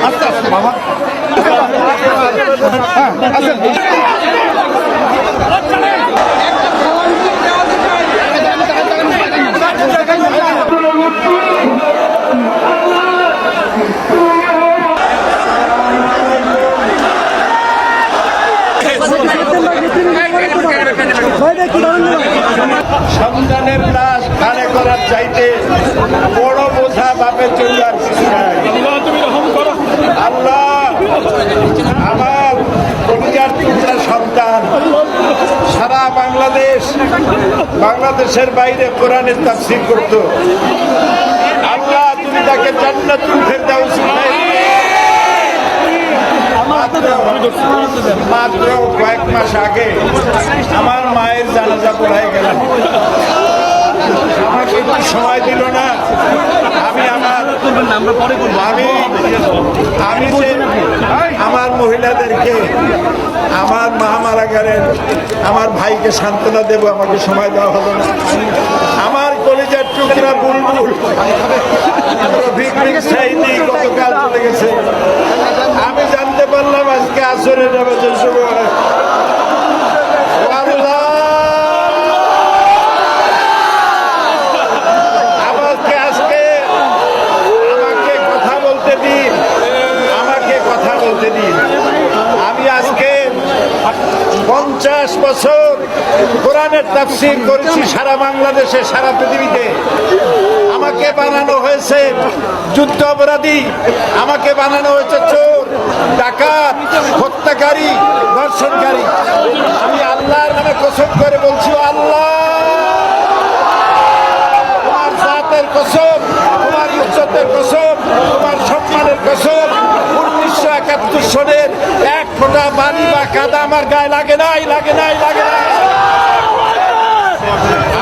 আস্তে আস্তে বাবা। হ্যাঁ আসেন। সন্তানের লাশ খানে করার চাইতে বড় বোঝা বাপের জন্য আর কিছু নাই। আল্লাহ আমার কলিজার টুকরা সন্তান সারা বাংলাদেশের বাইরে কোরআনের তাফসীর করতো। আল্লাহ তুমি তাকে জান্নাতুল ফেরদাউস মাত্র কয়েক মাস আগে আমার মায়ের জানাজা পড়ায় গেলাম। আমাকে একটু সময় দিল না। আমি যে আমার মহিলাদেরকে আমার মা মারা গেলেন, আমার ভাইকে সান্ত্বনা দেব, আমাকে সময় দেওয়া হলো না। আমার কলিজার টুকরা বুলবুল গতকাল চলে গেছে। আমি জানতে পারলাম আজকে আসরের নামাজের সময়। আমি আজকে 50 বছর কোরআনের তাফসীর করেছি সারা বাংলাদেশে, সারা পৃথিবীতে। আমাকে বানানো হয়েছে যুদ্ধ অপরাধী, আমাকে বানানো হয়েছে চোর, ডাকাত, হত্যাকারী, ধর্ষণকারী। আমি আল্লাহর নামে কসম করে বলছি, আল্লাহ তোমার জাতের কসম, তোমার ইজ্জতের কসম, তোমার সম্মানের কসম, 1971 সনের এক ফোঁটা বালি বা কাদা আমার গায়ে লাগে নাই।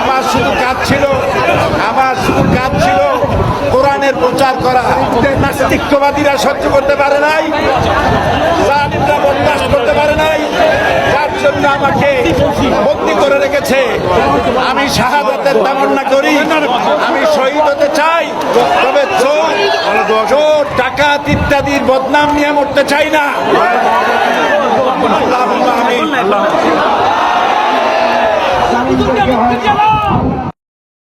আমার শুধু কাজ ছিল কোরআনের প্রচার করা। নাস্তিকবাদীরা সহ্য করতে পারে নাই, জালিমরা বরদাস্ত করতে পারে নাই, যার জন্য আমাকে বন্দী করে রেখেছে। আমি শাহাদাতের তামান্না করি, আমি শহীদ হতে চাই, তবে চোর ডাকাত ইত্যাদির বদনাম নিয়ে মরতে চাই না। আল্লাহুম্মা আমিন।